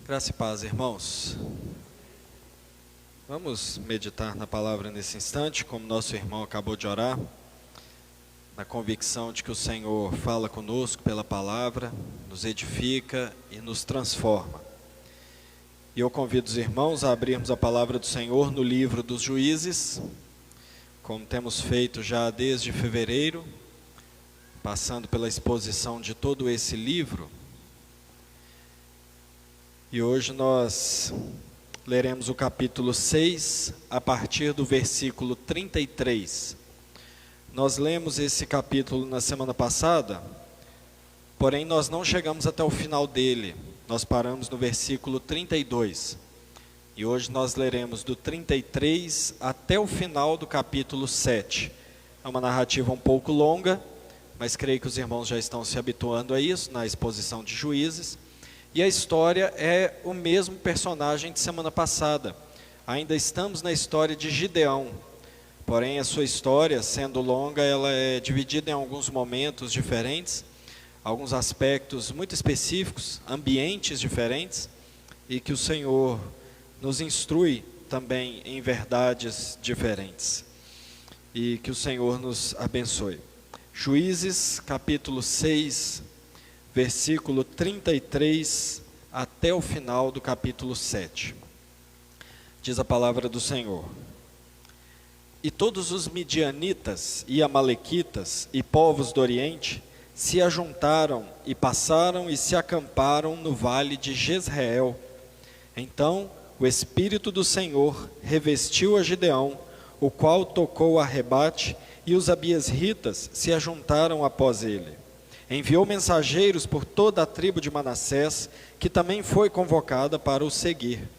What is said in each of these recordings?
Graça e paz, irmãos. Vamos meditar na palavra nesse instante, como nosso irmão acabou de orar, na convicção de que o Senhor fala conosco pela palavra, nos edifica e nos transforma. E eu convido os irmãos a abrirmos a palavra do Senhor no livro dos Juízes, como temos feito já desde fevereiro, passando pela exposição de todo esse livro. E hoje nós leremos o capítulo 6, a partir do versículo 33. Nós lemos esse capítulo na semana passada, porém nós não chegamos até o final dele. Nós paramos no versículo 32. E hoje nós leremos do 33 até o final do capítulo 7. É uma narrativa um pouco longa, mas creio que os irmãos já estão se habituando a isso, na exposição de Juízes. E a história é o mesmo personagem de semana passada. Ainda estamos na história de Gideão. Porém, a sua história, sendo longa, ela é dividida em alguns momentos diferentes, alguns aspectos muito específicos, ambientes diferentes, e que o Senhor nos instrui também em verdades diferentes. E que o Senhor nos abençoe. Juízes, capítulo 6, versículo 33 até o final do capítulo 7. Diz a palavra do Senhor: E todos os midianitas e amalequitas e povos do Oriente se ajuntaram e passaram e se acamparam no vale de Jezreel. Então o Espírito do Senhor revestiu a Gideão, o qual tocou a rebate, e os abiesritas se ajuntaram após ele. Enviou mensageiros por toda a tribo de Manassés, que também foi convocada para o seguir.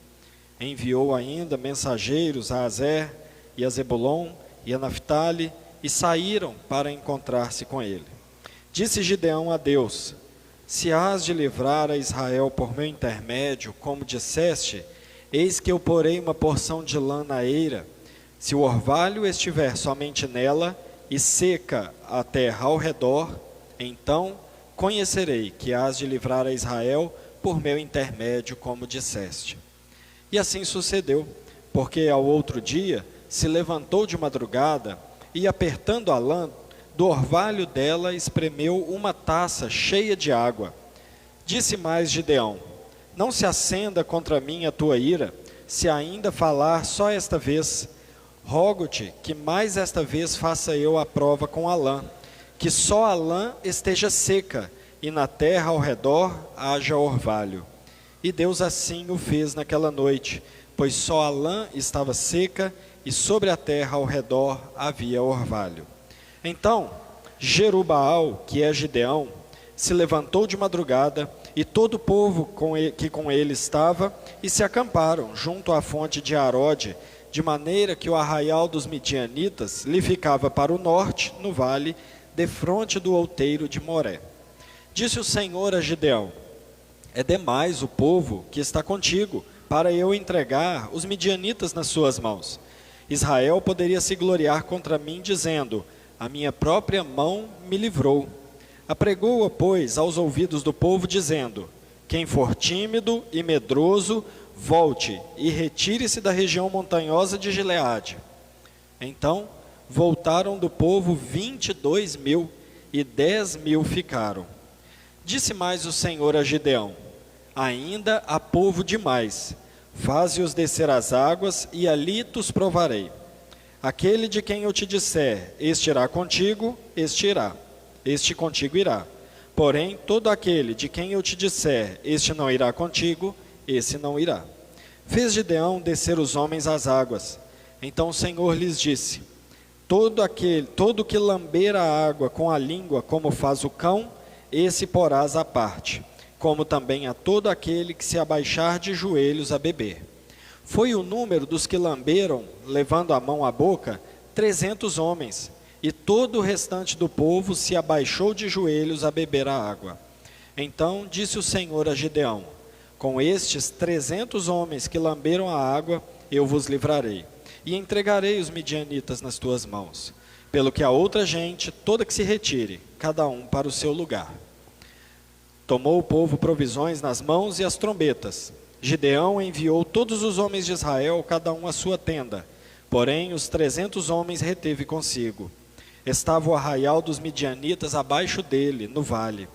Enviou ainda mensageiros a Azer e a Zebulon e a Naftali, e saíram para encontrar-se com ele. Disse Gideão a Deus: Se hás de livrar a Israel por meu intermédio, como disseste, eis que eu porei uma porção de lã na eira. Se o orvalho estiver somente nela, e seca a terra ao redor, então conhecerei que hás de livrar a Israel por meu intermédio, como disseste. E assim sucedeu, porque ao outro dia se levantou de madrugada e, apertando a lã, do orvalho dela espremeu uma taça cheia de água. Disse mais Gideão: Não se acenda contra mim a tua ira, se ainda falar só esta vez. Rogo-te que mais esta vez faça eu a prova com a lã, que só a lã esteja seca, e na terra ao redor haja orvalho. E Deus assim o fez naquela noite, pois só a lã estava seca, e sobre a terra ao redor havia orvalho. Então Jerubbaal, que é Gideão, se levantou de madrugada, e todo o povo que com ele estava, e se acamparam junto à fonte de Arode, de maneira que o arraial dos midianitas lhe ficava para o norte, no vale, defronte do outeiro de Moré. Disse o Senhor a Gideão: É demais o povo que está contigo, para eu entregar os midianitas nas suas mãos. Israel poderia se gloriar contra mim, dizendo: A minha própria mão me livrou. Apregou-a, pois, aos ouvidos do povo, dizendo: Quem for tímido e medroso, volte e retire-se da região montanhosa de Gileade. Então voltaram do povo 22.000, e 10.000 ficaram. Disse mais o Senhor a Gideão: Ainda há povo demais, faze-os descer as águas, e ali tus provarei. Aquele de quem eu te disser, este irá contigo, este contigo irá. Porém, todo aquele de quem eu te disser, este não irá contigo, esse não irá. Fez Gideão descer os homens às águas. Então o Senhor lhes disse: Todo que lamber a água com a língua, como faz o cão, esse porás à parte, como também a todo aquele que se abaixar de joelhos a beber. Foi o número dos que lamberam, levando a mão à boca, 300 homens, e todo o restante do povo se abaixou de joelhos a beber a água. Então disse o Senhor a Gideão: Com estes 300 homens que lamberam a água, eu vos livrarei, e entregarei os midianitas nas tuas mãos. Pelo que a outra gente, toda que se retire, cada um para o seu lugar. Tomou o povo provisões nas mãos e as trombetas. Gideão enviou todos os homens de Israel, cada um à sua tenda. Porém, os 300 homens reteve consigo. Estava o arraial dos midianitas abaixo dele, no vale.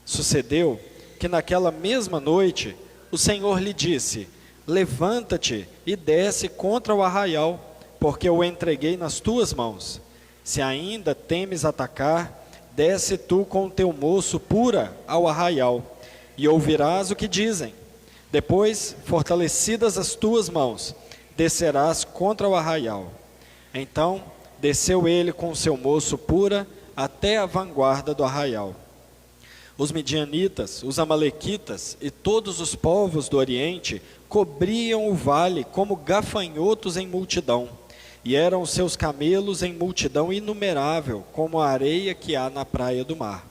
Sucedeu que naquela mesma noite, o Senhor lhe disse: levanta-te e desce contra o arraial, porque eu o entreguei nas tuas mãos. Se ainda temes atacar, desce tu com o teu moço pura ao arraial, e ouvirás o que dizem. Depois, fortalecidas as tuas mãos, descerás contra o arraial. Então, desceu ele com o seu moço pura até a vanguarda do arraial. Os midianitas, os amalequitas e todos os povos do Oriente cobriam o vale como gafanhotos em multidão, e eram os seus camelos em multidão inumerável, como a areia que há na praia do mar.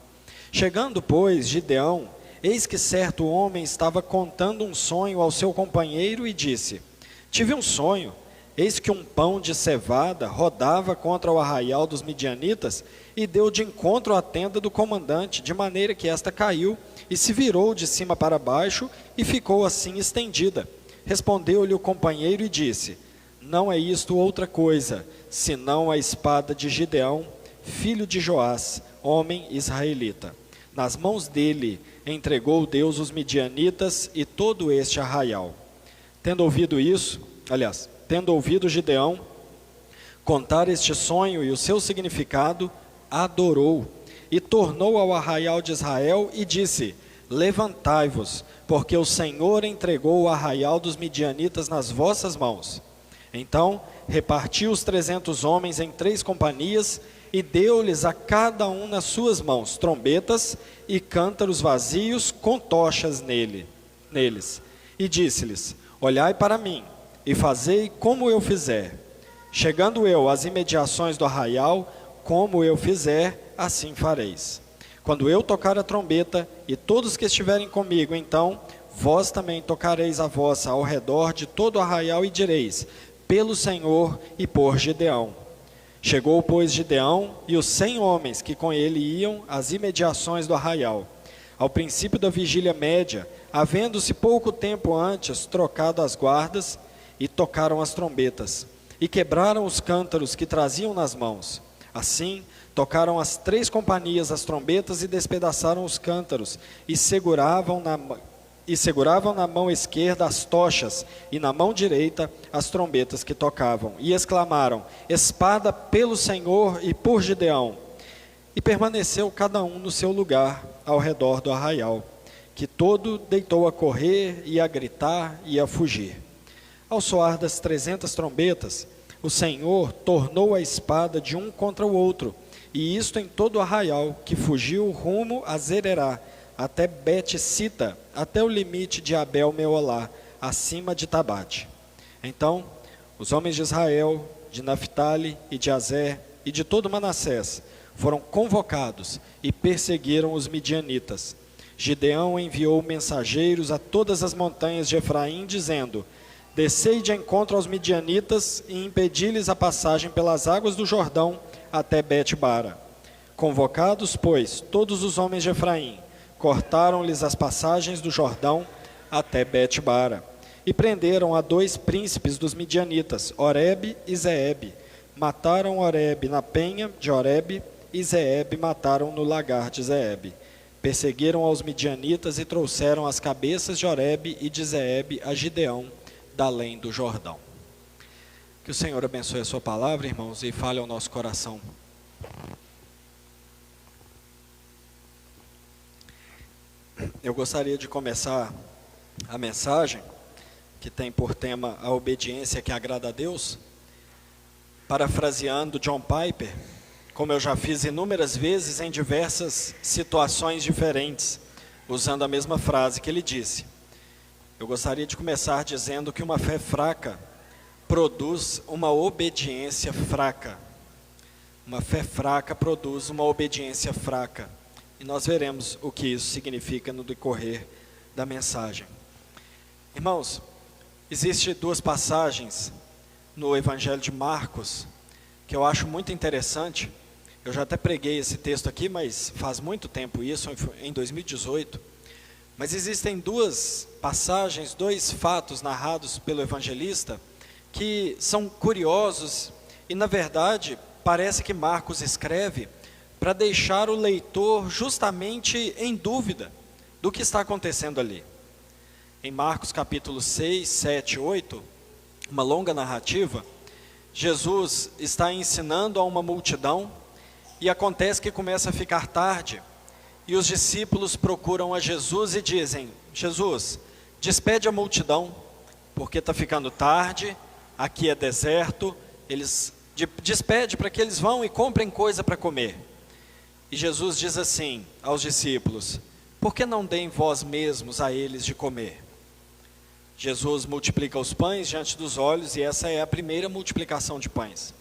Chegando, pois, Gideão, eis que certo homem estava contando um sonho ao seu companheiro e disse: tive um sonho, eis que um pão de cevada rodava contra o arraial dos midianitas e deu de encontro à tenda do comandante, de maneira que esta caiu e se virou de cima para baixo e ficou assim estendida. Respondeu-lhe o companheiro e disse: não é isto outra coisa, senão a espada de Gideão, filho de Joás, homem israelita. Nas mãos dele entregou Deus os midianitas e todo este arraial. Tendo ouvido Gideão contar este sonho e o seu significado, adorou e tornou ao arraial de Israel e disse: levantai-vos, porque o Senhor entregou o arraial dos midianitas nas vossas mãos. Então repartiu os 300 homens em 3 companhias e deu-lhes a cada um nas suas mãos trombetas e cântaros vazios com tochas neles. E disse-lhes: olhai para mim e fazei como eu fizer. Chegando eu às imediações do arraial, como eu fizer, assim fareis. Quando eu tocar a trombeta, e todos que estiverem comigo, então vós também tocareis a vossa ao redor de todo o arraial e direis: pelo Senhor e por Gideão. Chegou, pois, Gideão e os 100 homens que com ele iam às imediações do arraial. Ao princípio da vigília média, havendo-se pouco tempo antes trocado as guardas, e tocaram as trombetas, e quebraram os cântaros que traziam nas mãos. Assim, tocaram as 3 companhias as trombetas e despedaçaram os cântaros, e seguravam na mão esquerda as tochas, e na mão direita as trombetas que tocavam, e exclamaram: espada pelo Senhor e por Gideão. E permaneceu cada um no seu lugar, ao redor do arraial, que todo deitou a correr, e a gritar, e a fugir. Ao soar das 300 trombetas, o Senhor tornou a espada de um contra o outro, e isto em todo o arraial, que fugiu rumo a Zererá, até Bet-sita, até o limite de Abel-meolá, acima de Tabate. Então, os homens de Israel, de Naphtali e de Azer, e de todo Manassés, foram convocados e perseguiram os midianitas. Gideão enviou mensageiros a todas as montanhas de Efraim, dizendo: descei de encontro aos midianitas e impedi-lhes a passagem pelas águas do Jordão até Bet-bara. Convocados, pois, todos os homens de Efraim, cortaram-lhes as passagens do Jordão até Bet-bara, e prenderam a 2 príncipes dos midianitas, Oreb e Zeeb. Mataram Oreb na penha de Oreb, e Zeeb mataram no lagar de Zeeb. Perseguiram aos midianitas e trouxeram as cabeças de Oreb e de Zeeb a Gideão, da além do Jordão. Que o Senhor abençoe a sua palavra, irmãos, e fale ao nosso coração. Eu gostaria de começar a mensagem, que tem por tema a obediência que agrada a Deus, parafraseando John Piper, como eu já fiz inúmeras vezes em diversas situações diferentes, usando a mesma frase que ele disse. Eu gostaria de começar dizendo que uma fé fraca produz uma obediência fraca. Uma fé fraca produz uma obediência fraca. E nós veremos o que isso significa no decorrer da mensagem. Irmãos, existem 2 passagens no Evangelho de Marcos que eu acho muito interessante. Eu já até preguei esse texto aqui, mas faz muito tempo isso, em 2018. Mas existem duas passagens, dois fatos narrados pelo evangelista que são curiosos e, na verdade, parece que Marcos escreve para deixar o leitor justamente em dúvida do que está acontecendo ali. Em Marcos capítulo 6, 7, 8, uma longa narrativa, Jesus está ensinando a uma multidão e acontece que começa a ficar tarde e os discípulos procuram a Jesus e dizem: Jesus, despede a multidão, porque está ficando tarde, aqui é deserto, despede para que eles vão e comprem coisa para comer. E Jesus diz assim aos discípulos: por que não deem vós mesmos a eles de comer? Jesus multiplica os pães diante dos olhos, e essa é a primeira multiplicação de pães.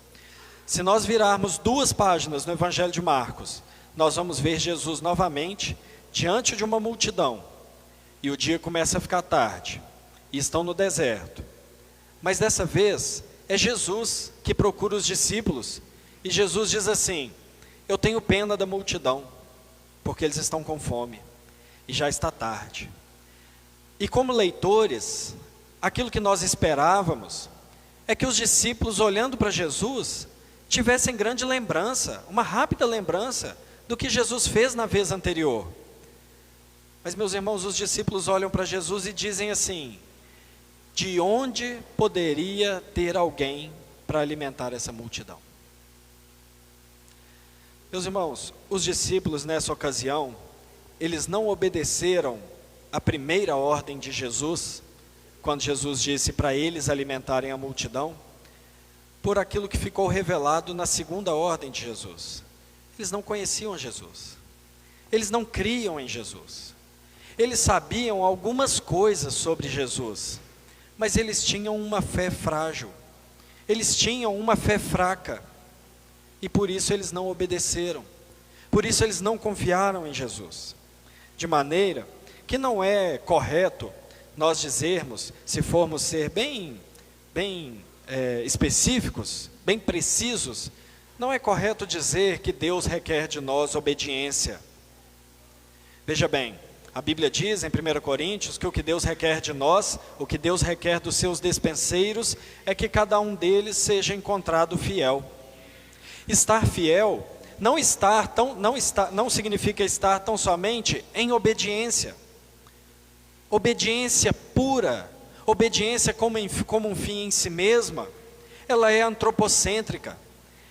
Se nós virarmos 2 páginas no Evangelho de Marcos, nós vamos ver Jesus novamente diante de uma multidão, e o dia começa a ficar tarde, e estão no deserto. Mas dessa vez, é Jesus que procura os discípulos, e Jesus diz assim: eu tenho pena da multidão, porque eles estão com fome, e já está tarde. E como leitores, aquilo que nós esperávamos é que os discípulos, olhando para Jesus, tivessem grande lembrança, uma rápida lembrança do que Jesus fez na vez anterior. Mas, meus irmãos, os discípulos olham para Jesus e dizem assim: de onde poderia ter alguém para alimentar essa multidão? Meus irmãos, os discípulos nessa ocasião, eles não obedeceram a primeira ordem de Jesus, quando Jesus disse para eles alimentarem a multidão, por aquilo que ficou revelado na segunda ordem de Jesus. Eles não conheciam Jesus, eles não criam em Jesus, eles sabiam algumas coisas sobre Jesus, mas eles tinham uma fé frágil, eles tinham uma fé fraca, e por isso eles não obedeceram, por isso eles não confiaram em Jesus. De maneira que não é correto nós dizermos, se formos ser bem específicos, bem precisos, não é correto dizer que Deus requer de nós obediência. Veja bem, a Bíblia diz em 1 Coríntios que o que Deus requer de nós, o que Deus requer dos seus despenseiros, é que cada um deles seja encontrado fiel. Estar fiel não significa estar tão somente em obediência. Obediência pura, obediência como um fim em si mesma, ela é antropocêntrica,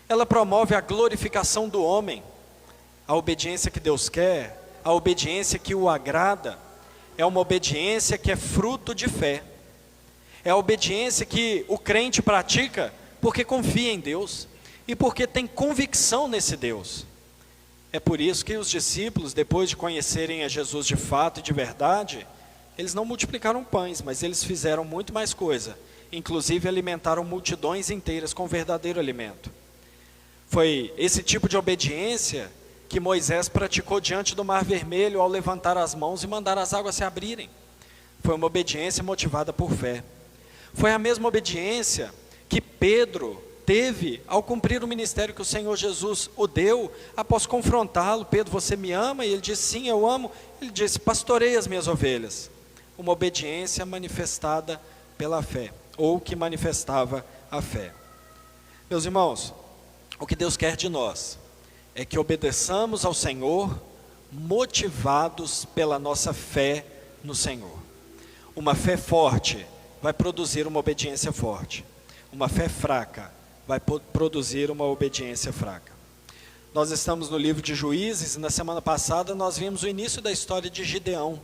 ela promove a glorificação do homem. A obediência que Deus quer, a obediência que o agrada, é uma obediência que é fruto de fé, é a obediência que o crente pratica porque confia em Deus, e porque tem convicção nesse Deus. É por isso que os discípulos, depois de conhecerem a Jesus de fato e de verdade, eles não multiplicaram pães, mas eles fizeram muito mais coisa, inclusive alimentaram multidões inteiras com verdadeiro alimento. Foi esse tipo de obediência que Moisés praticou diante do Mar Vermelho ao levantar as mãos e mandar as águas se abrirem. Foi uma obediência motivada por fé. Foi a mesma obediência que Pedro teve ao cumprir o ministério que o Senhor Jesus o deu, após confrontá-lo. Pedro, você me ama? E ele disse, sim, eu amo. Ele disse, pastorei as minhas ovelhas. Uma obediência manifestada pela fé, ou que manifestava a fé. Meus irmãos, o que Deus quer de nós é que obedeçamos ao Senhor, motivados pela nossa fé no Senhor. Uma fé forte vai produzir uma obediência forte. Uma fé fraca vai produzir uma obediência fraca. Nós estamos no livro de Juízes, e na semana passada nós vimos o início da história de Gideão.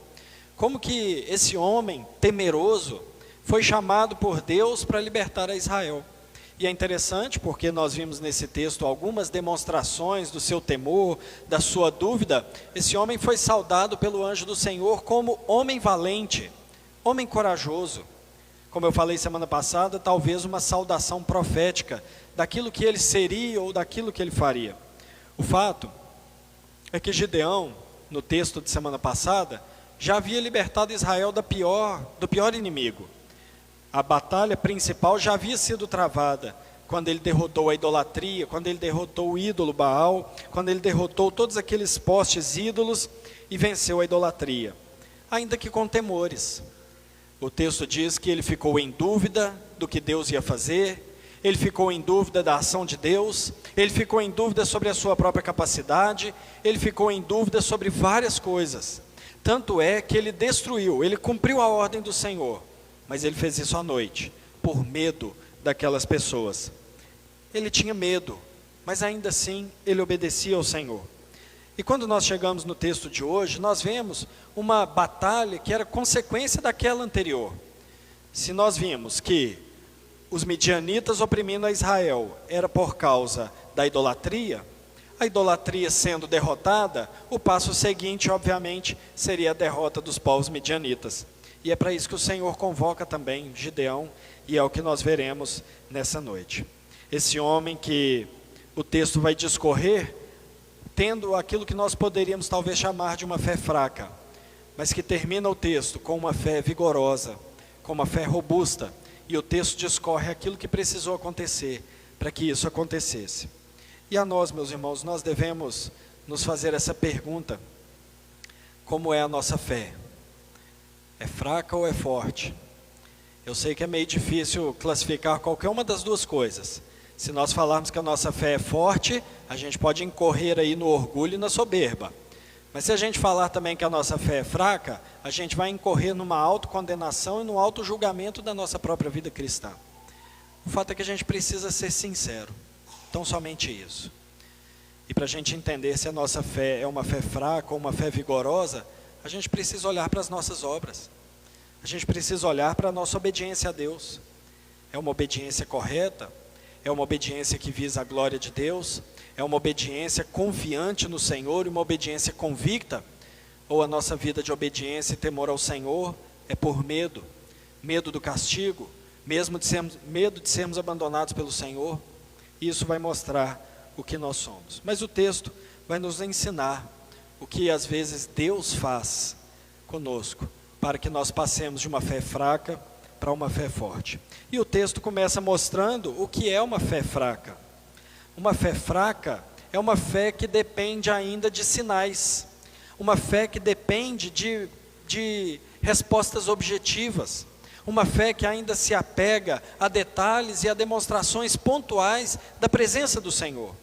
Como que esse homem temeroso foi chamado por Deus para libertar a Israel. E é interessante porque nós vimos nesse texto algumas demonstrações do seu temor, da sua dúvida. Esse homem foi saudado pelo anjo do Senhor como homem valente, homem corajoso. Como eu falei semana passada, talvez uma saudação profética daquilo que ele seria ou daquilo que ele faria. O fato é que Gideão, no texto de semana passada, já havia libertado Israel do pior inimigo. A batalha principal já havia sido travada quando ele derrotou a idolatria, quando ele derrotou o ídolo Baal, quando ele derrotou todos aqueles postes ídolos e venceu a idolatria. ainda que com temores. O texto diz que ele ficou em dúvida do que Deus ia fazer, ele ficou em dúvida da ação de Deus, ele ficou em dúvida sobre a sua própria capacidade, ele ficou em dúvida sobre várias coisas. Tanto é que ele destruiu, ele cumpriu a ordem do Senhor, mas ele fez isso à noite, por medo daquelas pessoas. Ele tinha medo, mas ainda assim ele obedecia ao Senhor. E quando nós chegamos no texto de hoje, nós vemos uma batalha que era consequência daquela anterior. Se nós vimos que os midianitas oprimindo a Israel era por causa da idolatria, a idolatria sendo derrotada, o passo seguinte, obviamente, seria a derrota dos povos midianitas. E é para isso que o Senhor convoca também Gideão, e é o que nós veremos nessa noite. Esse homem que o texto vai discorrer, tendo aquilo que nós poderíamos talvez chamar de uma fé fraca, mas que termina o texto com uma fé vigorosa, com uma fé robusta, e o texto discorre aquilo que precisou acontecer para que isso acontecesse. E a nós, meus irmãos, nós devemos nos fazer essa pergunta: como é a nossa fé? É fraca ou é forte? Eu sei que é meio difícil classificar qualquer uma das duas coisas. Se nós falarmos que a nossa fé é forte, a gente pode incorrer aí no orgulho e na soberba. Mas se a gente falar também que a nossa fé é fraca, a gente vai incorrer numa autocondenação e no autojulgamento da nossa própria vida cristã. O fato é que a gente precisa ser sincero, tão somente isso. E para a gente entender se a nossa fé é uma fé fraca ou uma fé vigorosa, a gente precisa olhar para as nossas obras. A gente precisa olhar para a nossa obediência a Deus. É uma obediência correta? É uma obediência que visa a glória de Deus? É uma obediência confiante no Senhor e uma obediência convicta? Ou a nossa vida de obediência e temor ao Senhor é por medo? Medo do castigo? Medo de sermos abandonados pelo Senhor? Isso vai mostrar o que nós somos. Mas o texto vai nos ensinar o que às vezes Deus faz conosco, para que nós passemos de uma fé fraca para uma fé forte. E o texto começa mostrando o que é uma fé fraca. Uma fé fraca é uma fé que depende ainda de sinais. Uma fé que depende de respostas objetivas. Uma fé que ainda se apega a detalhes e a demonstrações pontuais da presença do Senhor.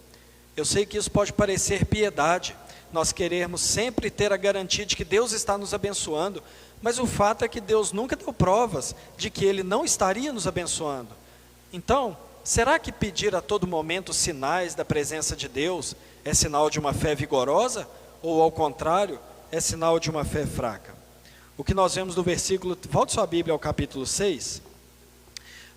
Eu sei que isso pode parecer piedade, nós queremos sempre ter a garantia de que Deus está nos abençoando, mas o fato é que Deus nunca deu provas de que Ele não estaria nos abençoando. Então, será que pedir a todo momento sinais da presença de Deus é sinal de uma fé vigorosa? Ou ao contrário, é sinal de uma fé fraca? O que nós vemos no versículo, volte sua Bíblia ao capítulo 6,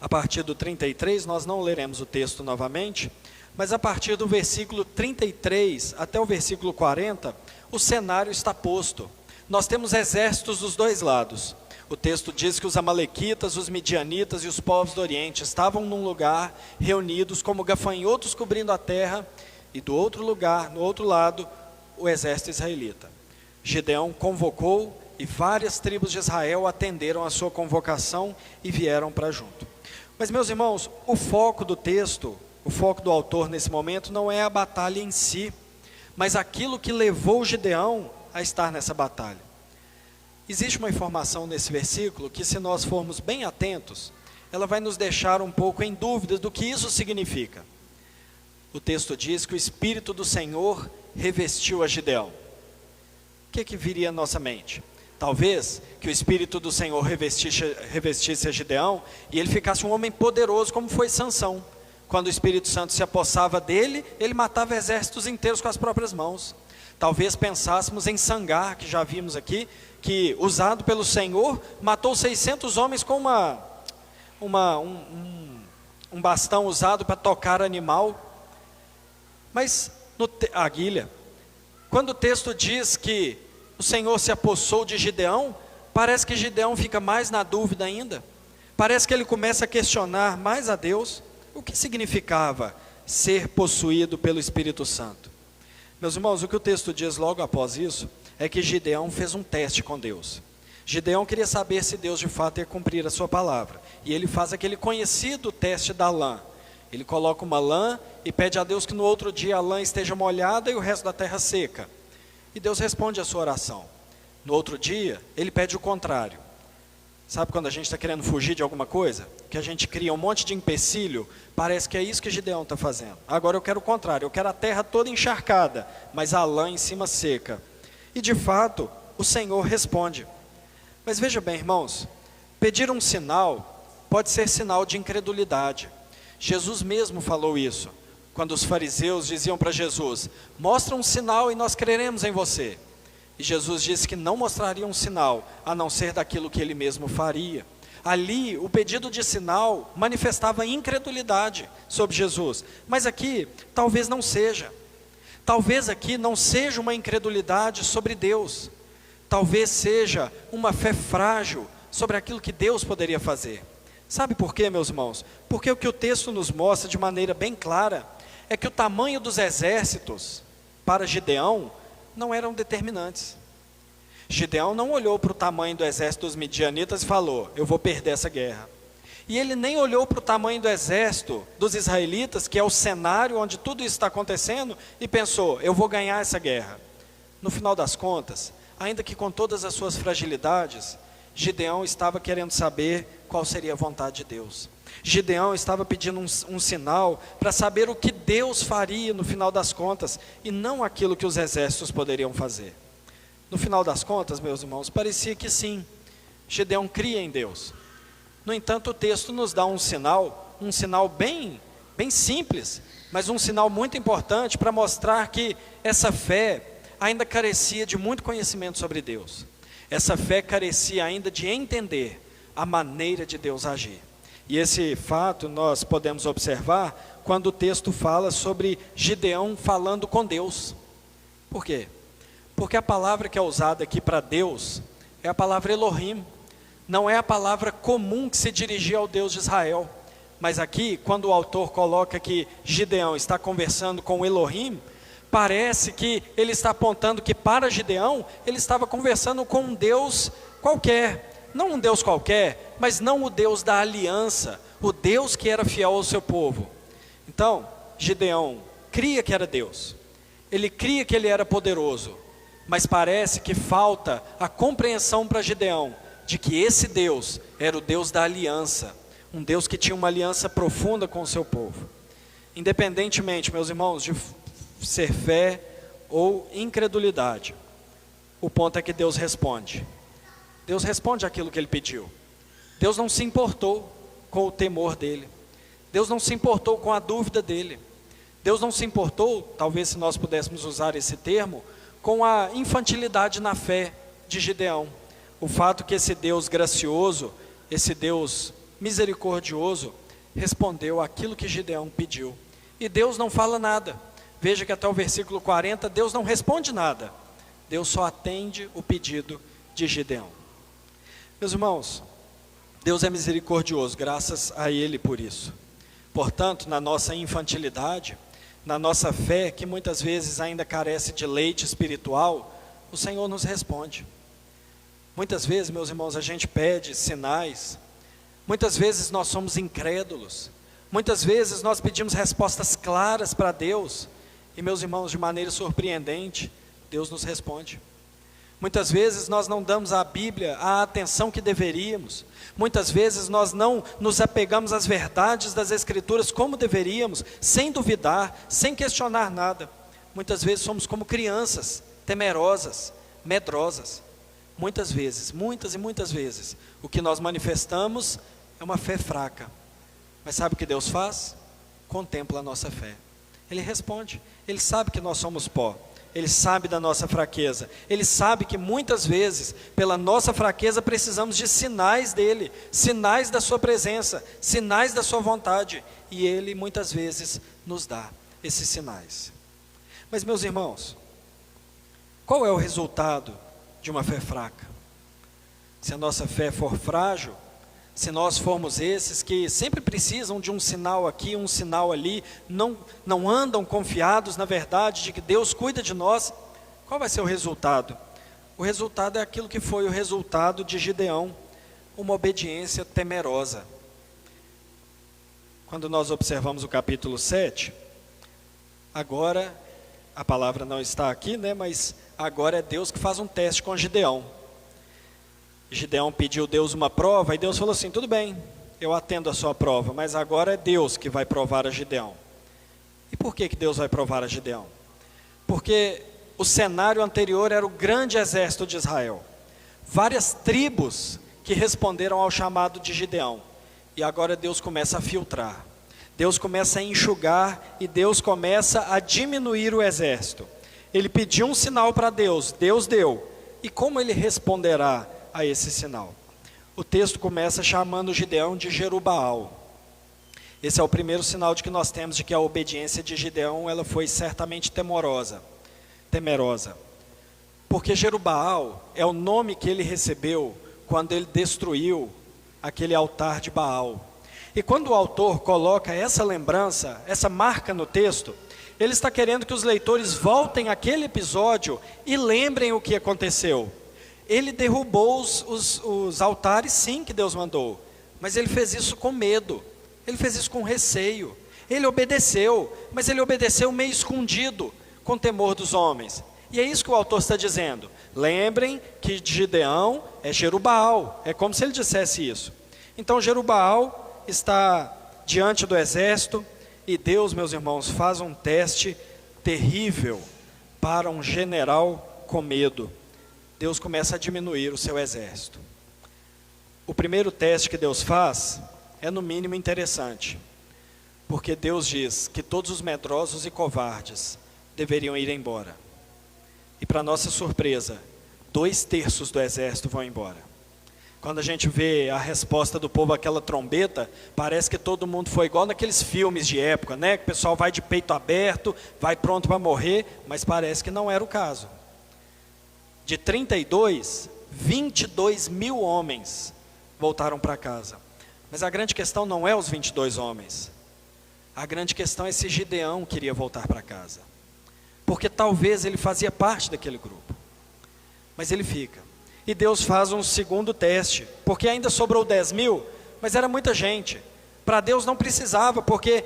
a partir do 33, nós não leremos o texto novamente, mas a partir do versículo 33 até o versículo 40, o cenário está posto. Nós temos exércitos dos dois lados. O texto diz que os amalequitas, os midianitas e os povos do Oriente estavam num lugar reunidos como gafanhotos cobrindo a terra, e do outro lugar, no outro lado, o exército israelita. Gideão convocou e várias tribos de Israel atenderam a sua convocação e vieram para junto. Mas, meus irmãos, o foco do texto, o foco do autor nesse momento não é a batalha em si, mas aquilo que levou Gideão a estar nessa batalha. Existe uma informação nesse versículo que, se nós formos bem atentos, ela vai nos deixar um pouco em dúvida do que isso significa. O texto diz que o Espírito do Senhor revestiu a Gideão. O que viria à nossa mente? Talvez que o Espírito do Senhor revestisse a Gideão e ele ficasse um homem poderoso como foi Sansão. Quando o Espírito Santo se apossava dele, ele matava exércitos inteiros com as próprias mãos. Talvez pensássemos em Sangar, que já vimos aqui, que usado pelo Senhor, matou 600 homens com um bastão usado para tocar animal. Mas, a guilha, quando o texto diz que o Senhor se apossou de Gideão, parece que Gideão fica mais na dúvida ainda. Parece que ele começa a questionar mais a Deus. O que significava ser possuído pelo Espírito Santo? Meus irmãos, o que o texto diz logo após isso é que Gideão fez um teste com Deus. Gideão queria saber se Deus de fato ia cumprir a sua palavra. E ele faz aquele conhecido teste da lã. Ele coloca uma lã e pede a Deus que no outro dia a lã esteja molhada e o resto da terra seca. E Deus responde a sua oração. No outro dia, ele pede o contrário. Sabe quando a gente está querendo fugir de alguma coisa? Que a gente cria um monte de empecilho, parece que é isso que Gideão está fazendo. Agora eu quero o contrário, eu quero a terra toda encharcada, mas a lã em cima seca. E de fato, o Senhor responde. Mas veja bem, irmãos, pedir um sinal pode ser sinal de incredulidade. Jesus mesmo falou isso, quando os fariseus diziam para Jesus: mostra um sinal e nós creremos em você. E Jesus disse que não mostraria um sinal, a não ser daquilo que ele mesmo faria. Ali, o pedido de sinal manifestava incredulidade sobre Jesus. Mas aqui, talvez não seja. Talvez aqui não seja uma incredulidade sobre Deus. Talvez seja uma fé frágil sobre aquilo que Deus poderia fazer. Sabe por quê, meus irmãos? Porque o que o texto nos mostra de maneira bem clara é que o tamanho dos exércitos para Gideão não eram determinantes. Gideão não olhou para o tamanho do exército dos midianitas e falou: eu vou perder essa guerra. E ele nem olhou para o tamanho do exército dos israelitas, que é o cenário onde tudo isso está acontecendo, e pensou: eu vou ganhar essa guerra. No final das contas, ainda que com todas as suas fragilidades, Gideão estava querendo saber qual seria a vontade de Deus. Gideão estava pedindo um sinal para saber o que Deus faria no final das contas, e não aquilo que os exércitos poderiam fazer. No final das contas, meus irmãos, parecia que sim, Gideão cria em Deus. No entanto, o texto nos dá um sinal bem simples, mas um sinal muito importante para mostrar que essa fé ainda carecia de muito conhecimento sobre Deus. Essa fé carecia ainda de entender a maneira de Deus agir. E esse fato nós podemos observar quando o texto fala sobre Gideão falando com Deus. Por quê? Porque a palavra que é usada aqui para Deus é a palavra Elohim. Não é a palavra comum que se dirigia ao Deus de Israel. Mas aqui, quando o autor coloca que Gideão está conversando com Elohim, parece que ele está apontando que para Gideão, ele estava conversando com um Deus qualquer. Não um Deus qualquer, mas não o Deus da aliança, o Deus que era fiel ao seu povo. Então, Gideão cria que era Deus, ele cria que ele era poderoso, mas parece que falta a compreensão para Gideão, de que esse Deus era o Deus da aliança, um Deus que tinha uma aliança profunda com o seu povo. Independentemente, meus irmãos, de ser fé ou incredulidade, o ponto é que Deus responde. Deus responde aquilo que ele pediu. Deus não se importou com o temor dele. Deus não se importou com a dúvida dele. Deus não se importou, talvez se nós pudéssemos usar esse termo, com a infantilidade na fé de Gideão. O fato que esse Deus gracioso, esse Deus misericordioso, respondeu aquilo que Gideão pediu. E Deus não fala nada. Veja que até o versículo 40, Deus não responde nada. Deus só atende o pedido de Gideão. Meus irmãos, Deus é misericordioso, graças a Ele por isso. Portanto, na nossa infantilidade, na nossa fé, que muitas vezes ainda carece de leite espiritual, o Senhor nos responde. Muitas vezes, meus irmãos, a gente pede sinais, muitas vezes nós somos incrédulos, muitas vezes nós pedimos respostas claras para Deus, e meus irmãos, de maneira surpreendente, Deus nos responde. Muitas vezes nós não damos à Bíblia a atenção que deveríamos. Muitas vezes nós não nos apegamos às verdades das Escrituras como deveríamos, sem duvidar, sem questionar nada. Muitas vezes somos como crianças, temerosas, medrosas. Muitas vezes, muitas e muitas vezes, o que nós manifestamos é uma fé fraca. Mas sabe o que Deus faz? Contempla a nossa fé. Ele responde. Ele sabe que nós somos pó. Ele sabe da nossa fraqueza. Ele sabe que muitas vezes, pela nossa fraqueza, precisamos de sinais dele, sinais da sua presença, sinais da sua vontade. E ele muitas vezes nos dá esses sinais. Mas, meus irmãos, qual é o resultado de uma fé fraca? Se a nossa fé for frágil, se nós formos esses que sempre precisam de um sinal aqui, um sinal ali, não andam confiados na verdade de que Deus cuida de nós, qual vai ser o resultado? O resultado é aquilo que foi o resultado de Gideão, uma obediência temerosa. Quando nós observamos o capítulo 7, agora, a palavra não está aqui, né, mas agora é Deus que faz um teste com Gideão. Gideão pediu a Deus uma prova, e Deus falou assim: tudo bem, eu atendo a sua prova, mas agora é Deus que vai provar a Gideão. E por que Deus vai provar a Gideão? Porque o cenário anterior era o grande exército de Israel, várias tribos que responderam ao chamado de Gideão, e agora Deus começa a filtrar, Deus começa a enxugar, e Deus começa a diminuir o exército. Ele pediu um sinal para Deus, Deus deu, e como ele responderá a esse sinal? O texto começa chamando Gideão de Jerubaal. Esse é o primeiro sinal de que nós temos de que a obediência de Gideão ela foi certamente temerosa. Porque Jerubaal é o nome que ele recebeu quando ele destruiu aquele altar de Baal. E quando o autor coloca essa lembrança, essa marca no texto, ele está querendo que os leitores voltem àquele episódio e lembrem o que aconteceu. Ele derrubou os altares, sim, que Deus mandou, mas ele fez isso com medo, ele fez isso com receio. Ele obedeceu, mas ele obedeceu meio escondido, com temor dos homens. E é isso que o autor está dizendo. Lembrem que Gideão é Jerubaal, é como se ele dissesse isso. Então Jerubaal está diante do exército, e Deus, meus irmãos, faz um teste terrível para um general com medo. Deus começa a diminuir o seu exército. O primeiro teste que Deus faz é no mínimo interessante, porque Deus diz que todos os medrosos e covardes deveriam ir embora. E para nossa surpresa, 2/3 do exército vão embora. Quando a gente vê a resposta do povo àquela trombeta, parece que todo mundo foi igual naqueles filmes de época, né? Que o pessoal vai de peito aberto, vai pronto para morrer, mas parece que não era o caso. De 32, 22 mil homens voltaram para casa. Mas a grande questão não é os 22 homens. A grande questão é se Gideão queria voltar para casa. Porque talvez ele fazia parte daquele grupo. Mas ele fica. E Deus faz um segundo teste, porque ainda sobrou 10 mil, mas era muita gente. Para Deus não precisava, porque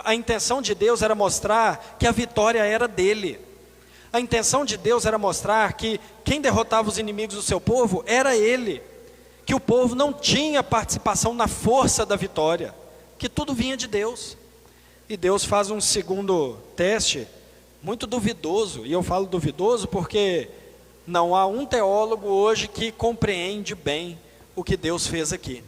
a intenção de Deus era mostrar que a vitória era dele. A intenção de Deus era mostrar que quem derrotava os inimigos do seu povo era ele. Que o povo não tinha participação na força da vitória, que tudo vinha de Deus. E Deus faz um segundo teste, muito duvidoso, e eu falo duvidoso porque não há um teólogo hoje que compreende bem o que Deus fez aqui.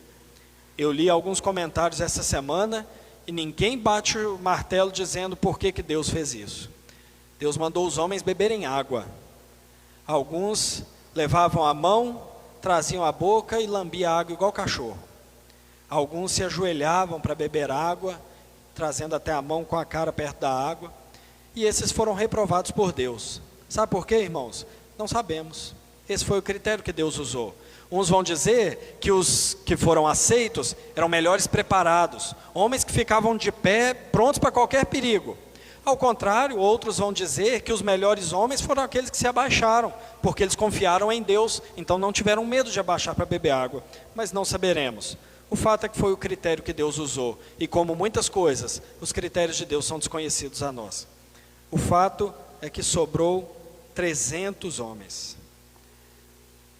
Eu li alguns comentários essa semana, e ninguém bate o martelo dizendo por que Deus fez isso. Deus mandou os homens beberem água. Alguns levavam a mão, traziam a boca e lambiam a água igual cachorro. Alguns se ajoelhavam para beber água, trazendo até a mão com a cara perto da água. E esses foram reprovados por Deus. Sabe por quê, irmãos? Não sabemos. Esse foi o critério que Deus usou. Uns vão dizer que os que foram aceitos eram melhores preparados, homens que ficavam de pé, prontos para qualquer perigo. Ao contrário, outros vão dizer que os melhores homens foram aqueles que se abaixaram, porque eles confiaram em Deus, então não tiveram medo de abaixar para beber água, mas não saberemos. O fato é que foi o critério que Deus usou, e como muitas coisas, os critérios de Deus são desconhecidos a nós. O fato é que sobrou 300 homens,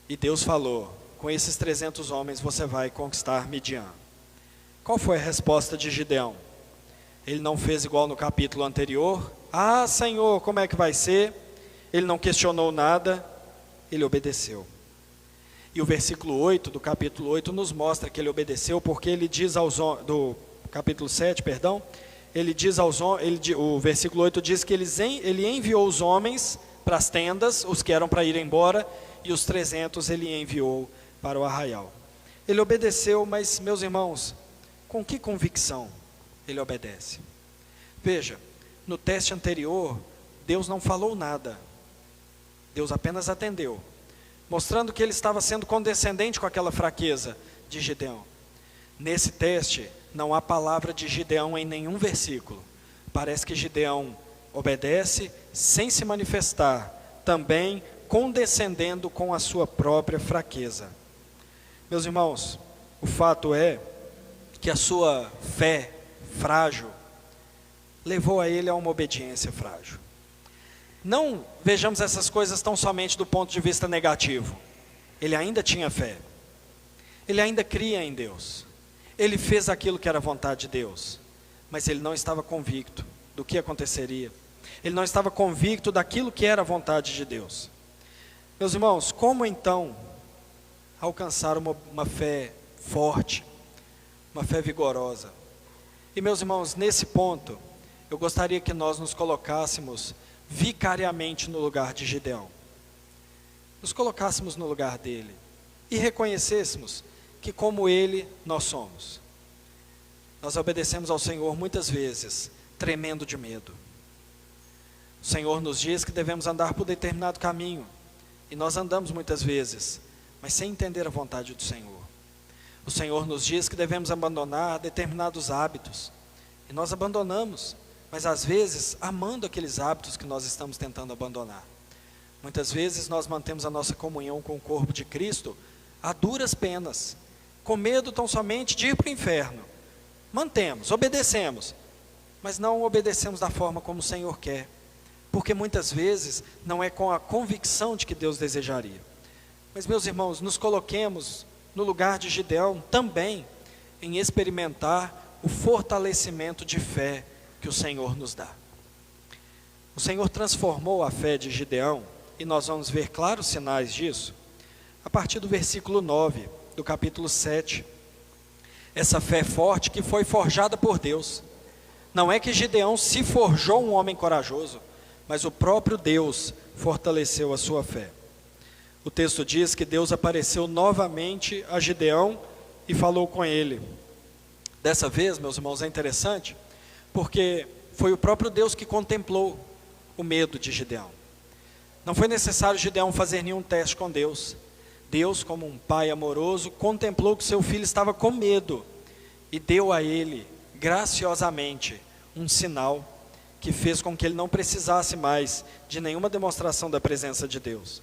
e Deus falou: com esses 300 homens você vai conquistar Midian. Qual foi a resposta de Gideão? Ele não fez igual no capítulo anterior. Ah, Senhor, como é que vai ser? Ele não questionou nada, ele obedeceu. E o versículo 8 do capítulo 8 nos mostra que ele obedeceu, porque ele diz aos do capítulo 7, perdão, ele diz aos o versículo 8 diz que ele enviou os homens para as tendas, os que eram para ir embora, e os 300 ele enviou para o arraial. Ele obedeceu, mas, meus irmãos, com que convicção ele obedece? Veja, no teste anterior, Deus não falou nada. Deus apenas atendeu, mostrando que ele estava sendo condescendente com aquela fraqueza de Gideão. Nesse teste, não há palavra de Gideão em nenhum versículo. Parece que Gideão obedece sem se manifestar, também condescendendo com a sua própria fraqueza. Meus irmãos, o fato é que a sua fé frágil levou a ele a uma obediência frágil. Não vejamos essas coisas tão somente do ponto de vista negativo. Ele ainda tinha fé, Ele ainda cria em Deus. Ele fez aquilo que era vontade de Deus, mas ele não estava convicto do que aconteceria. Ele não estava convicto daquilo que era a vontade de Deus. Meus irmãos, como então alcançar uma fé forte, uma fé vigorosa? E meus irmãos, nesse ponto, eu gostaria que nós nos colocássemos vicariamente no lugar de Gideão. Nos colocássemos no lugar dele e reconhecêssemos que como ele, nós somos. Nós obedecemos ao Senhor muitas vezes, tremendo de medo. O Senhor nos diz que devemos andar por determinado caminho, e nós andamos muitas vezes, mas sem entender a vontade do Senhor. O Senhor nos diz que devemos abandonar determinados hábitos, e nós abandonamos, mas às vezes amando aqueles hábitos que nós estamos tentando abandonar. Muitas vezes nós mantemos a nossa comunhão com o corpo de Cristo a duras penas, com medo tão somente de ir para o inferno. Mantemos, obedecemos, mas não obedecemos da forma como o Senhor quer, porque muitas vezes não é com a convicção de que Deus desejaria. Mas meus irmãos, nos coloquemos no lugar de Gideão também, em experimentar o fortalecimento de fé que o Senhor nos dá. O Senhor transformou a fé de Gideão, e nós vamos ver claros sinais disso, a partir do versículo 9, do capítulo 7. Essa fé forte que foi forjada por Deus. Não é que Gideão se forjou um homem corajoso, mas o próprio Deus fortaleceu a sua fé. O texto diz que Deus apareceu novamente a Gideão e falou com ele. Dessa vez, meus irmãos, é interessante, porque foi o próprio Deus que contemplou o medo de Gideão. Não foi necessário Gideão fazer nenhum teste com Deus. Deus, como um pai amoroso, contemplou que seu filho estava com medo e deu a ele, graciosamente, um sinal que fez com que ele não precisasse mais de nenhuma demonstração da presença de Deus.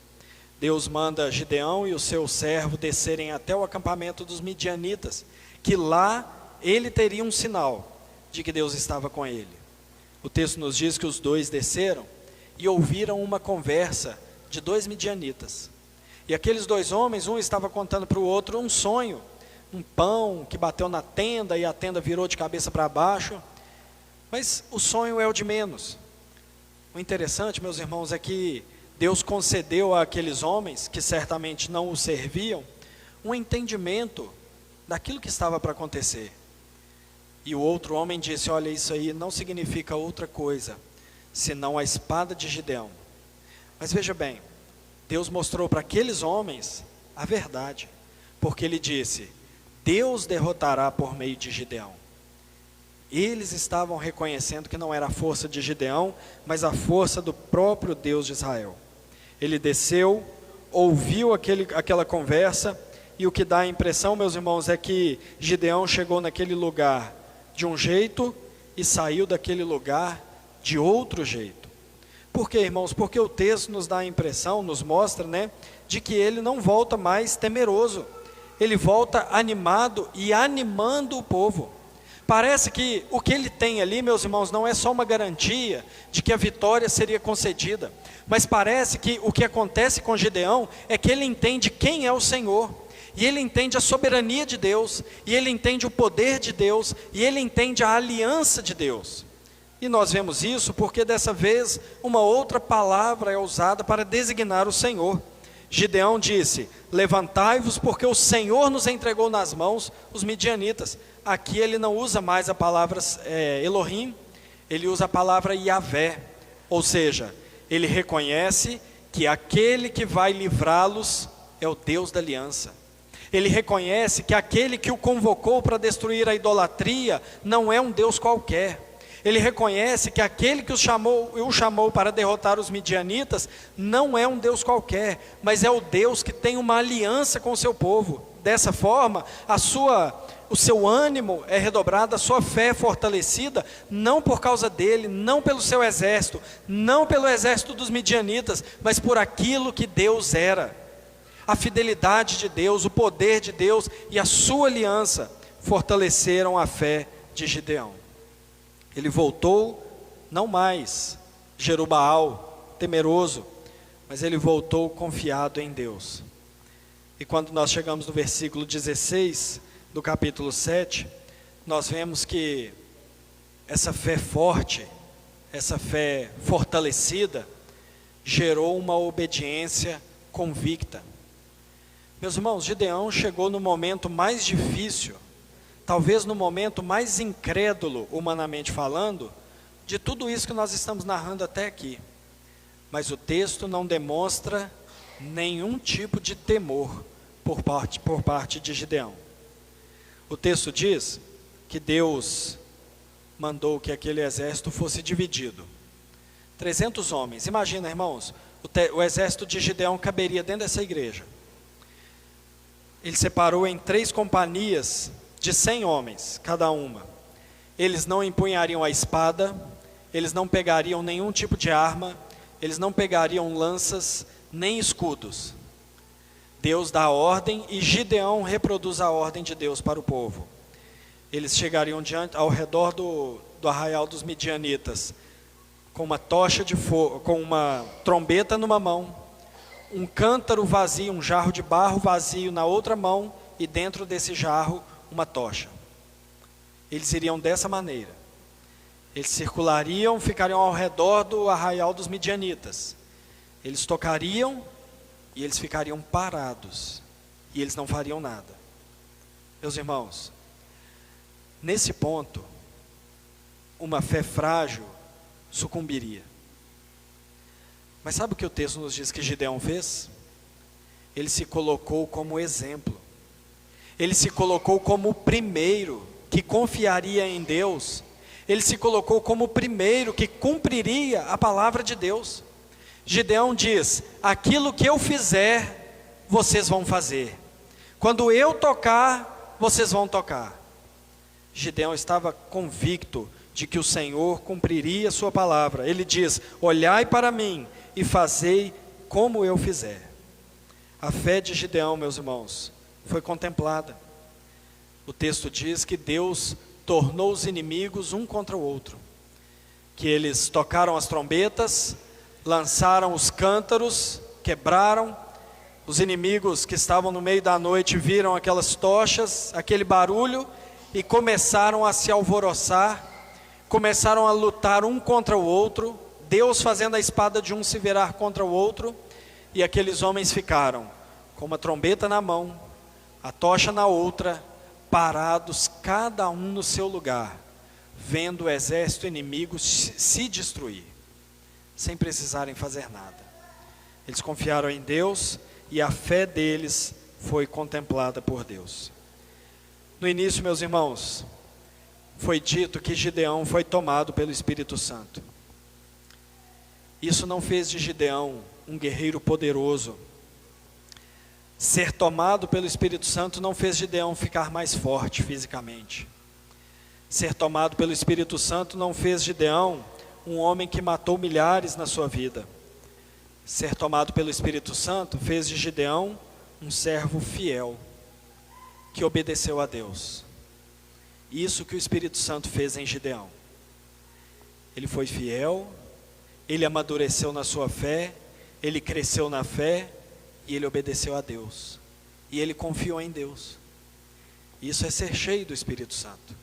Deus manda Gideão e o seu servo descerem até o acampamento dos midianitas, que lá ele teria um sinal de que Deus estava com ele. O texto nos diz que os dois desceram e ouviram uma conversa de dois midianitas. E aqueles dois homens, um estava contando para o outro um sonho, um pão que bateu na tenda e a tenda virou de cabeça para baixo. Mas o sonho é o de menos. O interessante, meus irmãos, é que Deus concedeu àqueles homens, que certamente não o serviam, um entendimento daquilo que estava para acontecer. E o outro homem disse: olha, isso aí não significa outra coisa, senão a espada de Gideão. Mas veja bem, Deus mostrou para aqueles homens a verdade, porque ele disse: Deus derrotará por meio de Gideão. Eles estavam reconhecendo que não era a força de Gideão, mas a força do próprio Deus de Israel. Ele desceu, ouviu aquela conversa, e o que dá a impressão, meus irmãos, é que Gideão chegou naquele lugar de um jeito e saiu daquele lugar de outro jeito. Por quê, irmãos? Porque o texto nos dá a impressão, nos mostra, de que ele não volta mais temeroso. Ele volta animado e animando o povo. Parece que o que ele tem ali, meus irmãos, não é só uma garantia de que a vitória seria concedida, mas parece que o que acontece com Gideão é que ele entende quem é o Senhor, e ele entende a soberania de Deus, e ele entende o poder de Deus, e ele entende a aliança de Deus. E nós vemos isso porque dessa vez uma outra palavra é usada para designar o Senhor. Gideão disse: levantai-vos, porque o Senhor nos entregou nas mãos os midianitas. Aqui ele não usa mais a palavra Elohim, ele usa a palavra Yahvé, ou seja, ele reconhece que aquele que vai livrá-los é o Deus da aliança. Ele reconhece que aquele que o convocou para destruir a idolatria não é um Deus qualquer. Ele reconhece que aquele que o chamou para derrotar os midianitas não é um Deus qualquer, mas é o Deus que tem uma aliança com o seu povo. Dessa forma, o seu ânimo é redobrado, a sua fé é fortalecida, não por causa dele, não pelo seu exército, não pelo exército dos midianitas, mas por aquilo que Deus era. A fidelidade de Deus, o poder de Deus e a sua aliança fortaleceram a fé de Gideão. Ele voltou, não mais Jerubaal, temeroso, mas ele voltou confiado em Deus. E quando nós chegamos no versículo 16 do capítulo 7, nós vemos que essa fé forte, essa fé fortalecida, gerou uma obediência convicta. Meus irmãos, Gideão chegou no momento mais difícil, talvez no momento mais incrédulo, humanamente falando, de tudo isso que nós estamos narrando até aqui. Mas o texto não demonstra nenhum tipo de temor por parte de Gideão. O texto diz que Deus mandou que aquele exército fosse dividido. 300 homens. Imagina, irmãos, o exército de Gideão caberia dentro dessa igreja. Ele separou em 3 companhias de 100 homens, cada uma. Eles não empunhariam a espada, eles não pegariam nenhum tipo de arma, eles não pegariam lanças, nem escudos. Deus dá a ordem e Gideão reproduz a ordem de Deus para o povo. Eles chegariam ao redor do arraial dos midianitas, com uma tocha de fogo, com uma trombeta numa mão, um cântaro vazio, um jarro de barro vazio na outra mão, e dentro desse jarro uma tocha. Eles iriam dessa maneira. Eles circulariam, ficariam ao redor do arraial dos midianitas. Eles tocariam e eles ficariam parados, e eles não fariam nada. Meus irmãos, nesse ponto, uma fé frágil sucumbiria. Mas sabe o que o texto nos diz que Gideão fez? Ele se colocou como exemplo. Ele se colocou como o primeiro que confiaria em Deus. Ele se colocou como o primeiro que cumpriria a palavra de Deus. Gideão diz: aquilo que eu fizer, vocês vão fazer. Quando eu tocar, vocês vão tocar. Gideão estava convicto de que o Senhor cumpriria a sua palavra. Ele diz: olhai para mim e fazei como eu fizer. A fé de Gideão, meus irmãos, foi contemplada. O texto diz que Deus tornou os inimigos um contra o outro, que eles tocaram as trombetas, lançaram os cântaros, quebraram. Os inimigos que estavam no meio da noite viram aquelas tochas, aquele barulho, e começaram a se alvoroçar, começaram a lutar um contra o outro, Deus fazendo a espada de um se virar contra o outro, e aqueles homens ficaram com uma trombeta na mão, a tocha na outra, parados, cada um no seu lugar, vendo o exército inimigo se destruir, sem precisarem fazer nada. Eles confiaram em Deus e a fé deles foi contemplada por Deus. No início, meus irmãos, foi dito que Gideão foi tomado pelo Espírito Santo. Isso não fez de Gideão um guerreiro poderoso. Ser tomado pelo Espírito Santo não fez Gideão ficar mais forte fisicamente. Ser tomado pelo Espírito Santo não fez Gideão um homem que matou milhares na sua vida. Ser tomado pelo Espírito Santo fez de Gideão um servo fiel, que obedeceu a Deus. Isso que o Espírito Santo fez em Gideão. Ele foi fiel, ele amadureceu na sua fé, ele cresceu na fé, e ele obedeceu a Deus, e ele confiou em Deus. Isso é ser cheio do Espírito Santo.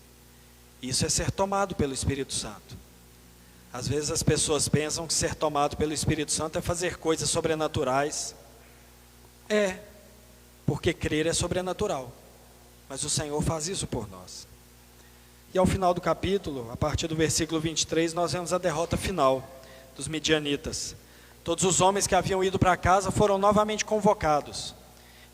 Isso é ser tomado pelo Espírito Santo. Às vezes as pessoas pensam que ser tomado pelo Espírito Santo é fazer coisas sobrenaturais. É, porque crer é sobrenatural, mas o Senhor faz isso por nós. E ao final do capítulo, a partir do versículo 23, nós vemos a derrota final dos midianitas. Todos os homens que haviam ido para casa foram novamente convocados.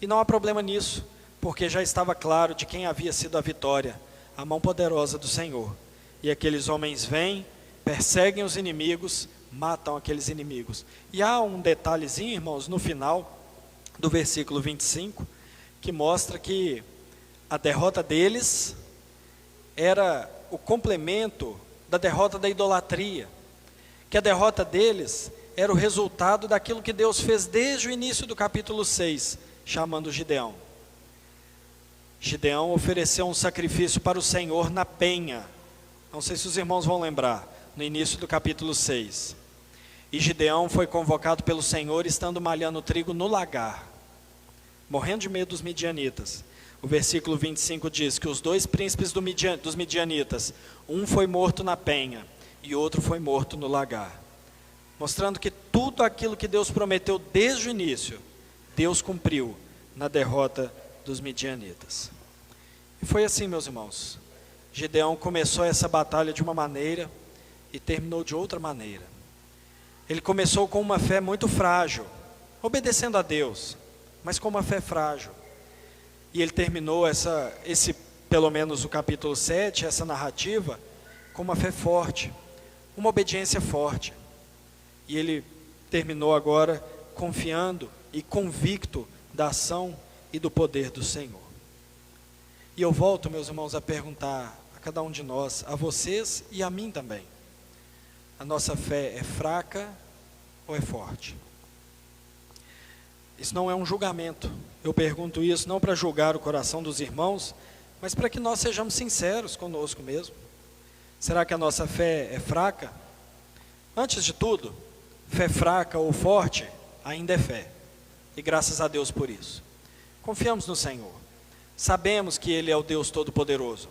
E não há problema nisso, porque já estava claro de quem havia sido a vitória, a mão poderosa do Senhor. E aqueles homens vêm, perseguem os inimigos, matam aqueles inimigos. E há um detalhezinho, irmãos, no final do versículo 25, que mostra que a derrota deles era o complemento da derrota da idolatria. Que a derrota deles era o resultado daquilo que Deus fez desde o início do capítulo 6, chamando Gideão. Gideão ofereceu um sacrifício para o Senhor na penha. Não sei se os irmãos vão lembrar, no início do capítulo 6. E Gideão foi convocado pelo Senhor estando malhando trigo no lagar. morrendo de medo dos midianitas. O versículo 25 diz que os dois príncipes dos midianitas, um foi morto na penha e outro foi morto no lagar. Mostrando que tudo aquilo que Deus prometeu desde o início, Deus cumpriu na derrota dos midianitas. E foi assim, meus irmãos. Gideão começou essa batalha de uma maneira e terminou de outra maneira. Ele começou com uma fé muito frágil, obedecendo a Deus, mas com uma fé frágil. E ele terminou pelo menos o capítulo 7, essa narrativa, com uma fé forte, uma obediência forte. E ele terminou agora confiando e convicto da ação e do poder do Senhor. E eu volto, meus irmãos, a perguntar a cada um de nós, a vocês e a mim também: a nossa fé é fraca ou é forte? Isso não é um julgamento. Eu pergunto isso não para julgar o coração dos irmãos, mas para que nós sejamos sinceros conosco mesmo. Será que a nossa fé é fraca? Antes de tudo, fé fraca ou forte ainda é fé. E graças a Deus por isso. Confiamos no Senhor. Sabemos que Ele é o Deus Todo-Poderoso.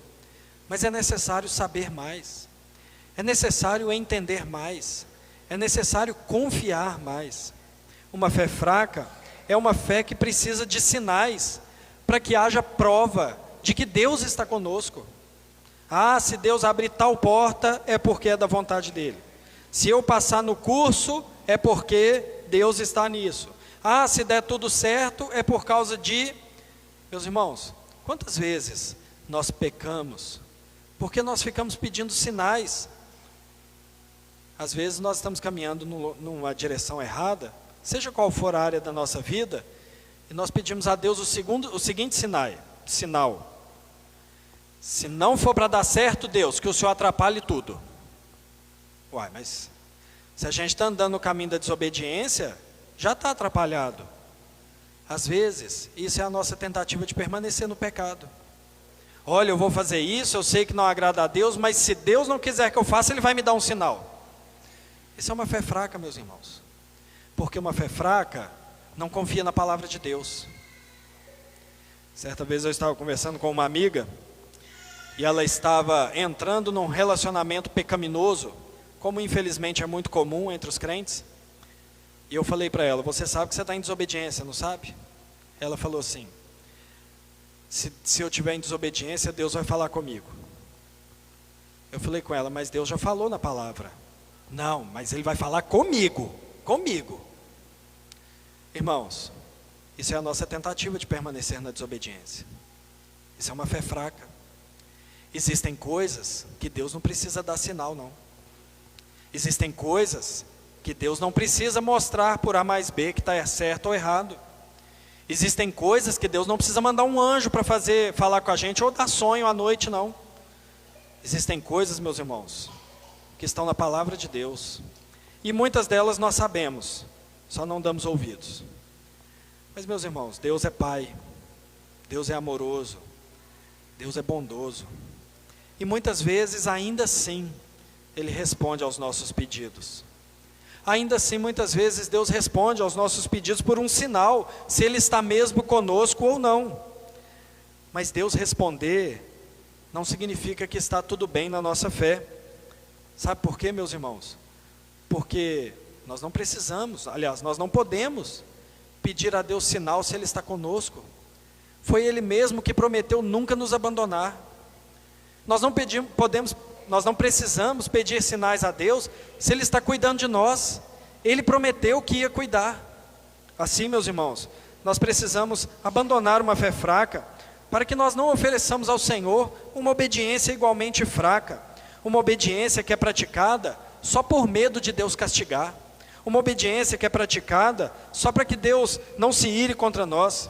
Mas é necessário saber mais. É necessário entender mais. É necessário confiar mais. Uma fé fraca é uma fé que precisa de sinais para que haja prova de que Deus está conosco. Ah, se Deus abrir tal porta, é porque é da vontade dEle. Se eu passar no curso, é porque Deus está nisso. Ah, se der tudo certo, é por causa de... Meus irmãos, quantas vezes nós pecamos porque nós ficamos pedindo sinais? Às vezes nós estamos caminhando numa direção errada, seja qual for a área da nossa vida, e nós pedimos a Deus o seguinte sinal: se não for para dar certo, Deus, que o Senhor atrapalhe tudo. Uai, mas se a gente está andando no caminho da desobediência, já está atrapalhado. Às vezes, isso é a nossa tentativa de permanecer no pecado. Olha, eu vou fazer isso, eu sei que não agrada a Deus, mas se Deus não quiser que eu faça, Ele vai me dar um sinal. Isso é uma fé fraca, meus irmãos. Porque uma fé fraca não confia na palavra de Deus. Certa vez eu estava conversando com uma amiga, e ela estava entrando num relacionamento pecaminoso, como infelizmente é muito comum entre os crentes. E eu falei para ela: você sabe que você está em desobediência, não sabe? Ela falou assim: se eu estiver em desobediência, Deus vai falar comigo. Eu falei com ela: mas Deus já falou na palavra. Não, mas Ele vai falar comigo. Irmãos, isso é a nossa tentativa de permanecer na desobediência. Isso é uma fé fraca. Existem coisas que Deus não precisa dar sinal, não. Existem coisas que Deus não precisa mostrar por A mais B que está certo ou errado. Existem coisas que Deus não precisa mandar um anjo para falar com a gente ou dar sonho à noite, não. Existem coisas, meus irmãos, que estão na palavra de Deus. E muitas delas nós sabemos, só não damos ouvidos. Mas, meus irmãos, Deus é Pai, Deus é amoroso, Deus é bondoso. E muitas vezes, ainda assim, Ele responde aos nossos pedidos. Ainda assim, muitas vezes, Deus responde aos nossos pedidos por um sinal, se Ele está mesmo conosco ou não. Mas Deus responder não significa que está tudo bem na nossa fé. Sabe por quê, meus irmãos? Porque nós não precisamos, aliás, nós não podemos pedir a Deus sinal se Ele está conosco. Foi Ele mesmo que prometeu nunca nos abandonar. Nós não precisamos pedir sinais a Deus se Ele está cuidando de nós. Ele prometeu que ia cuidar. Assim, meus irmãos, nós precisamos abandonar uma fé fraca, para que nós não ofereçamos ao Senhor uma obediência igualmente fraca, uma obediência que é praticada só por medo de Deus castigar, uma obediência que é praticada só para que Deus não se ire contra nós.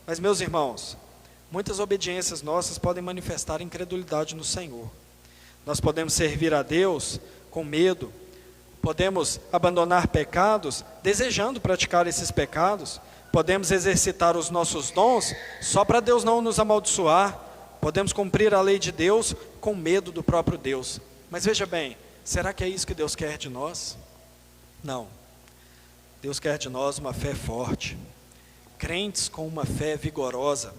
Mas, meus irmãos, muitas obediências nossas podem manifestar incredulidade no Senhor. Nós podemos servir a Deus com medo, podemos abandonar pecados, desejando praticar esses pecados, podemos exercitar os nossos dons, só para Deus não nos amaldiçoar, podemos cumprir a lei de Deus com medo do próprio Deus. Mas veja bem, será que é isso que Deus quer de nós? Não. Deus quer de nós uma fé forte, crentes com uma fé vigorosa.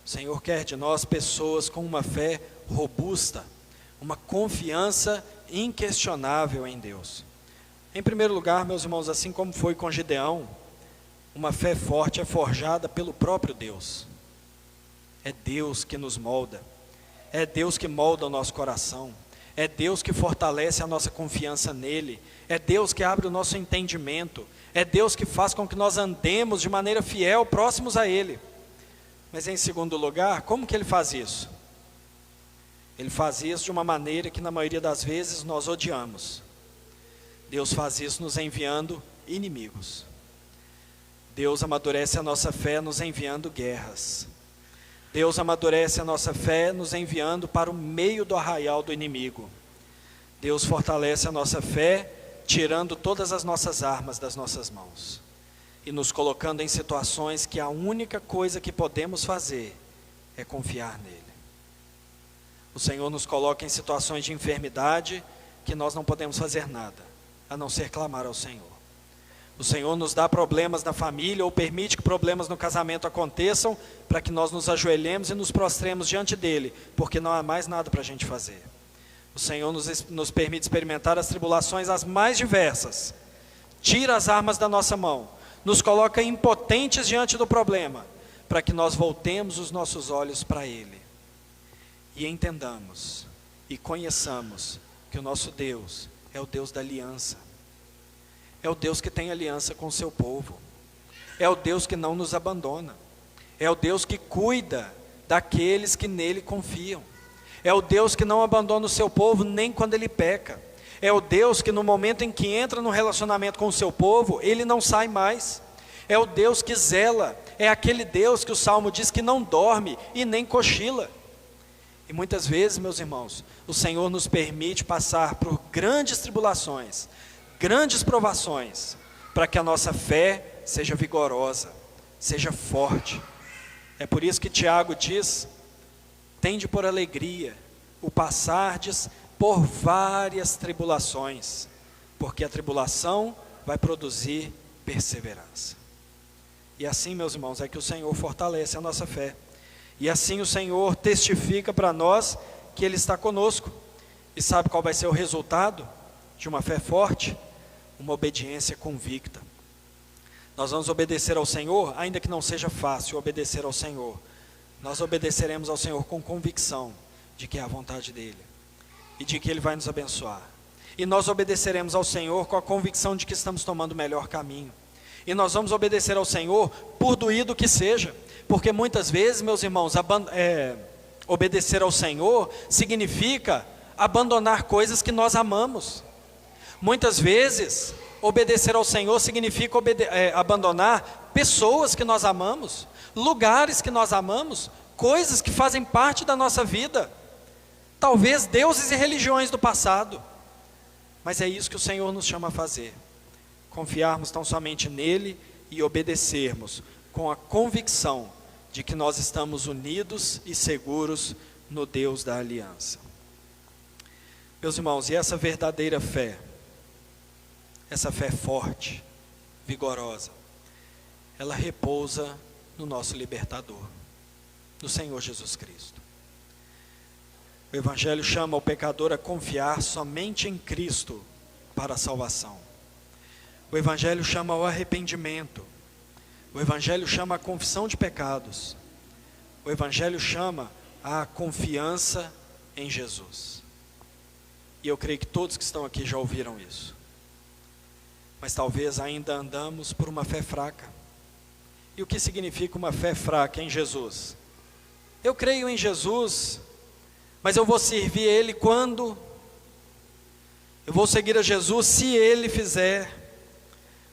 O Senhor quer de nós pessoas com uma fé robusta, uma confiança inquestionável em Deus. Em primeiro lugar, meus irmãos, assim como foi com Gideão, uma fé forte é forjada pelo próprio Deus. É Deus que nos molda, é Deus que molda o nosso coração, é Deus que fortalece a nossa confiança nele, é Deus que abre o nosso entendimento, é Deus que faz com que nós andemos de maneira fiel, próximos a ele. Mas em segundo lugar, como que ele faz isso? Ele faz isso de uma maneira que na maioria das vezes nós odiamos. Deus faz isso nos enviando inimigos. Deus amadurece a nossa fé nos enviando guerras. Deus amadurece a nossa fé nos enviando para o meio do arraial do inimigo. Deus fortalece a nossa fé tirando todas as nossas armas das nossas mãos e nos colocando em situações que a única coisa que podemos fazer é confiar nele. O Senhor nos coloca em situações de enfermidade que nós não podemos fazer nada, a não ser clamar ao Senhor. O Senhor nos dá problemas na família ou permite que problemas no casamento aconteçam para que nós nos ajoelhemos e nos prostremos diante dele, porque não há mais nada para a gente fazer. O Senhor nos permite experimentar as tribulações as mais diversas, tira as armas da nossa mão, nos coloca impotentes diante do problema, para que nós voltemos os nossos olhos para ele e entendamos e conheçamos que o nosso Deus é o Deus da aliança. É o Deus que tem aliança com o seu povo. É o Deus que não nos abandona. É o Deus que cuida daqueles que nele confiam. É o Deus que não abandona o seu povo nem quando ele peca. É o Deus que no momento em que entra no relacionamento com o seu povo, ele não sai mais. É o Deus que zela. É aquele Deus que o Salmo diz que não dorme e nem cochila. E muitas vezes, meus irmãos, o Senhor nos permite passar por grandes tribulações, grandes provações, para que a nossa fé seja vigorosa, seja forte. É por isso que Tiago diz: tende por alegria o passardes por várias tribulações, porque a tribulação vai produzir perseverança. E assim, meus irmãos, é que o Senhor fortalece a nossa fé. E assim o Senhor testifica para nós que ele está conosco. E sabe qual vai ser o resultado de uma fé forte? Uma obediência convicta. Nós vamos obedecer ao Senhor, ainda que não seja fácil obedecer ao Senhor. Nós obedeceremos ao Senhor com convicção de que é a vontade dele e de que ele vai nos abençoar. E nós obedeceremos ao Senhor com a convicção de que estamos tomando o melhor caminho. E nós vamos obedecer ao Senhor por doído que seja, porque muitas vezes, meus irmãos, obedecer ao Senhor significa abandonar coisas que nós amamos. Muitas vezes, obedecer ao Senhor significa abandonar pessoas que nós amamos, lugares que nós amamos, coisas que fazem parte da nossa vida, talvez deuses e religiões do passado. Mas é isso que o Senhor nos chama a fazer: confiarmos tão somente nele e obedecermos com a convicção de que nós estamos unidos e seguros no Deus da aliança. Meus irmãos, e essa verdadeira fé, essa fé forte, vigorosa, ela repousa no nosso libertador, no Senhor Jesus Cristo. O Evangelho chama o pecador a confiar somente em Cristo para a salvação. O Evangelho chama ao arrependimento. O Evangelho chama a confissão de pecados. O Evangelho chama a confiança em Jesus. E eu creio que todos que estão aqui já ouviram isso. Mas talvez ainda andamos por uma fé fraca. E o que significa uma fé fraca em Jesus? Eu creio em Jesus, mas eu vou servir Ele quando? Eu vou seguir a Jesus se Ele fizer.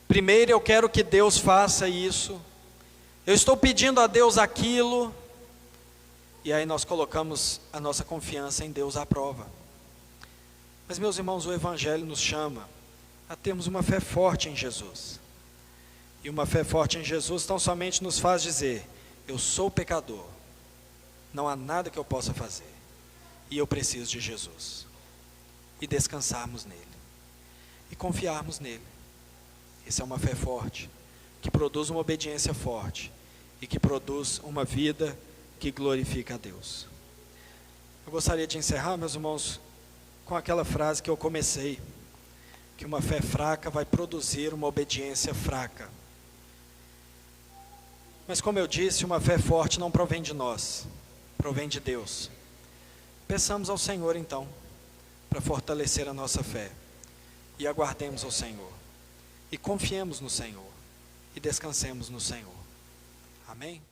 Primeiro eu quero que Deus faça isso. Eu estou pedindo a Deus aquilo. E aí nós colocamos a nossa confiança em Deus à prova. Mas, meus irmãos, o Evangelho nos chama a termos uma fé forte em Jesus. E uma fé forte em Jesus tão somente nos faz dizer: eu sou pecador, não há nada que eu possa fazer, e eu preciso de Jesus. E descansarmos nele, e confiarmos nele. Essa é uma fé forte, que produz uma obediência forte, e que produz uma vida que glorifica a Deus. Eu gostaria de encerrar, meus irmãos, com aquela frase que eu comecei, que uma fé fraca vai produzir uma obediência fraca. Mas como eu disse, uma fé forte não provém de nós, provém de Deus. Peçamos ao Senhor então, para fortalecer a nossa fé, e aguardemos ao Senhor, e confiemos no Senhor, e descansemos no Senhor. Amém?